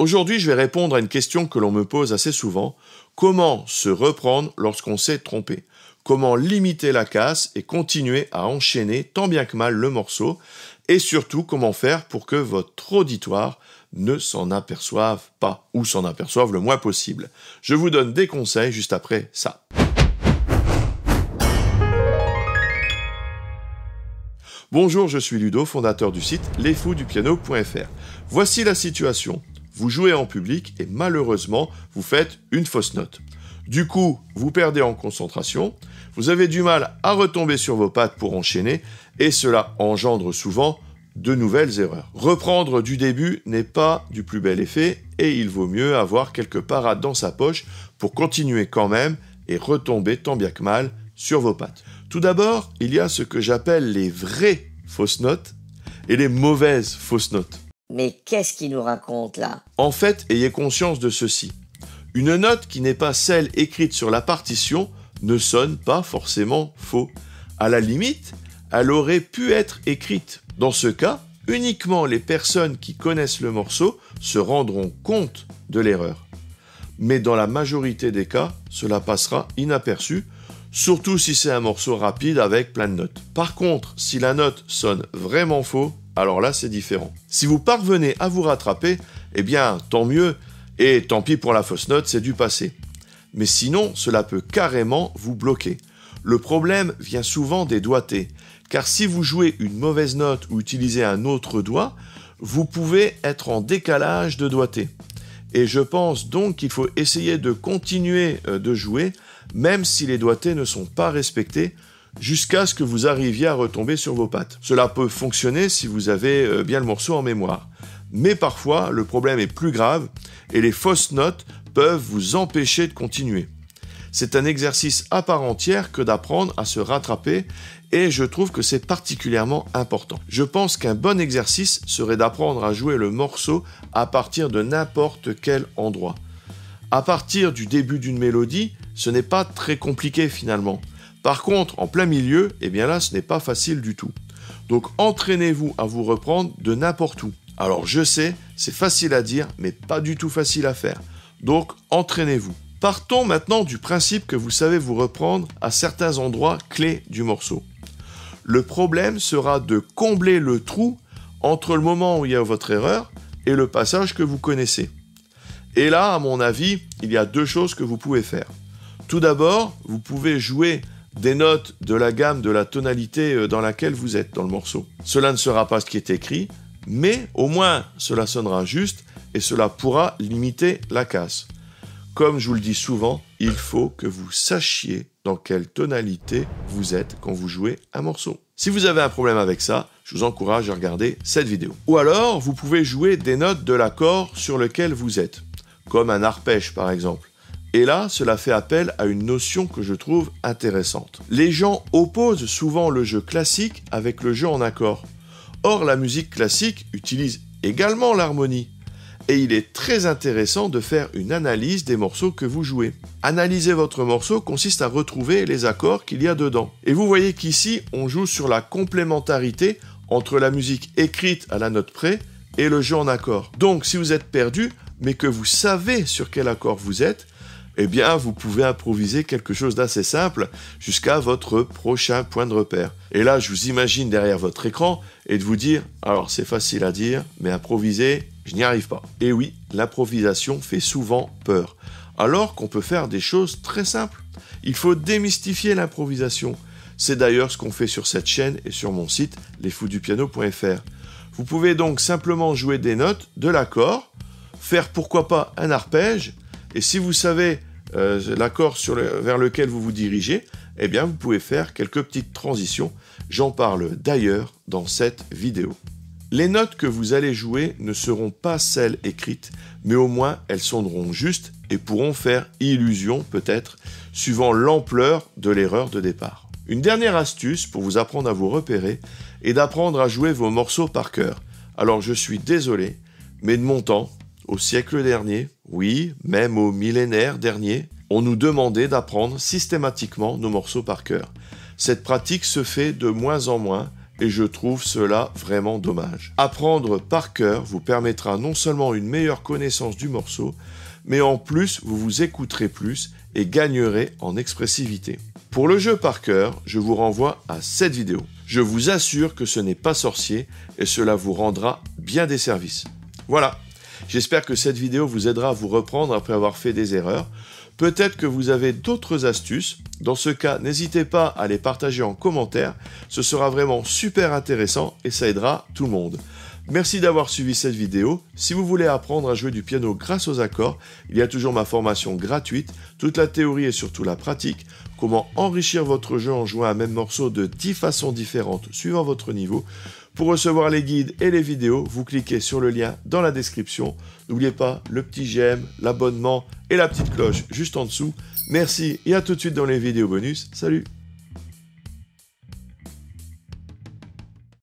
Aujourd'hui, je vais répondre à une question que l'on me pose assez souvent. Comment se reprendre lorsqu'on s'est trompé? Comment limiter la casse et continuer à enchaîner tant bien que mal le morceau? Et surtout, comment faire pour que votre auditoire ne s'en aperçoive pas, ou s'en aperçoive le moins possible. Je vous donne des conseils juste après ça. Bonjour, je suis Ludo, fondateur du site lesfousdupiano.fr. Voici la situation. Vous jouez en public et malheureusement, vous faites une fausse note. Du coup, vous perdez en concentration, vous avez du mal à retomber sur vos pattes pour enchaîner et cela engendre souvent de nouvelles erreurs. Reprendre du début n'est pas du plus bel effet et il vaut mieux avoir quelques parades dans sa poche pour continuer quand même et retomber tant bien que mal sur vos pattes. Tout d'abord, il y a ce que j'appelle les vraies fausses notes et les mauvaises fausses notes. Mais qu'est-ce qu'il nous raconte là? En fait, ayez conscience de ceci. Une note qui n'est pas celle écrite sur la partition ne sonne pas forcément faux. À la limite, elle aurait pu être écrite. Dans ce cas, uniquement les personnes qui connaissent le morceau se rendront compte de l'erreur. Mais dans la majorité des cas, cela passera inaperçu, surtout si c'est un morceau rapide avec plein de notes. Par contre, si la note sonne vraiment faux, alors là c'est différent. Si vous parvenez à vous rattraper, eh bien tant mieux, et tant pis pour la fausse note, c'est du passé. Mais sinon, cela peut carrément vous bloquer. Le problème vient souvent des doigtés, car si vous jouez une mauvaise note ou utilisez un autre doigt, vous pouvez être en décalage de doigté. Et je pense donc qu'il faut essayer de continuer de jouer, même si les doigtés ne sont pas respectés, jusqu'à ce que vous arriviez à retomber sur vos pattes. Cela peut fonctionner si vous avez bien le morceau en mémoire. Mais parfois, le problème est plus grave et les fausses notes peuvent vous empêcher de continuer. C'est un exercice à part entière que d'apprendre à se rattraper et je trouve que c'est particulièrement important. Je pense qu'un bon exercice serait d'apprendre à jouer le morceau à partir de n'importe quel endroit. À partir du début d'une mélodie, ce n'est pas très compliqué finalement. Par contre, en plein milieu, eh bien là, ce n'est pas facile du tout. Donc entraînez-vous à vous reprendre de n'importe où. Alors je sais, c'est facile à dire, mais pas du tout facile à faire. Donc entraînez-vous. Partons maintenant du principe que vous savez vous reprendre à certains endroits clés du morceau. Le problème sera de combler le trou entre le moment où il y a votre erreur et le passage que vous connaissez. Et là, à mon avis, il y a deux choses que vous pouvez faire. Tout d'abord, vous pouvez jouer des notes de la gamme de la tonalité dans laquelle vous êtes dans le morceau. Cela ne sera pas ce qui est écrit, mais au moins cela sonnera juste et cela pourra limiter la casse. Comme je vous le dis souvent, il faut que vous sachiez dans quelle tonalité vous êtes quand vous jouez un morceau. Si vous avez un problème avec ça, je vous encourage à regarder cette vidéo. Ou alors, vous pouvez jouer des notes de l'accord sur lequel vous êtes, comme un arpège par exemple. Et là, cela fait appel à une notion que je trouve intéressante. Les gens opposent souvent le jeu classique avec le jeu en accord. Or, la musique classique utilise également l'harmonie. Et il est très intéressant de faire une analyse des morceaux que vous jouez. Analyser votre morceau consiste à retrouver les accords qu'il y a dedans. Et vous voyez qu'ici, on joue sur la complémentarité entre la musique écrite à la note près et le jeu en accord. Donc, si vous êtes perdu, mais que vous savez sur quel accord vous êtes, eh bien, vous pouvez improviser quelque chose d'assez simple jusqu'à votre prochain point de repère. Et là, je vous imagine derrière votre écran et de vous dire, alors c'est facile à dire, mais improviser, je n'y arrive pas. Et oui, l'improvisation fait souvent peur, alors qu'on peut faire des choses très simples. Il faut démystifier l'improvisation. C'est d'ailleurs ce qu'on fait sur cette chaîne et sur mon site lesfousdupiano.fr. Vous pouvez donc simplement jouer des notes de l'accord, faire pourquoi pas un arpège, et si vous savez l'accord vers lequel vous vous dirigez, eh bien vous pouvez faire quelques petites transitions. J'en parle d'ailleurs dans cette vidéo. Les notes que vous allez jouer ne seront pas celles écrites, mais au moins elles sonneront justes et pourront faire illusion peut-être, suivant l'ampleur de l'erreur de départ. Une dernière astuce pour vous apprendre à vous repérer est d'apprendre à jouer vos morceaux par cœur. Alors je suis désolé, mais de mon temps, au siècle dernier, oui, même au millénaire dernier, on nous demandait d'apprendre systématiquement nos morceaux par cœur. Cette pratique se fait de moins en moins, et je trouve cela vraiment dommage. Apprendre par cœur vous permettra non seulement une meilleure connaissance du morceau, mais en plus vous vous écouterez plus et gagnerez en expressivité. Pour le jeu par cœur, je vous renvoie à cette vidéo. Je vous assure que ce n'est pas sorcier et cela vous rendra bien des services. Voilà, j'espère que cette vidéo vous aidera à vous reprendre après avoir fait des erreurs. Peut-être que vous avez d'autres astuces. Dans ce cas, n'hésitez pas à les partager en commentaire. Ce sera vraiment super intéressant et ça aidera tout le monde. Merci d'avoir suivi cette vidéo. Si vous voulez apprendre à jouer du piano grâce aux accords, il y a toujours ma formation gratuite, toute la théorie et surtout la pratique, comment enrichir votre jeu en jouant un même morceau de 10 façons différentes suivant votre niveau. Pour recevoir les guides et les vidéos, vous cliquez sur le lien dans la description. N'oubliez pas le petit j'aime, l'abonnement et la petite cloche juste en dessous. Merci et à tout de suite dans les vidéos bonus. Salut!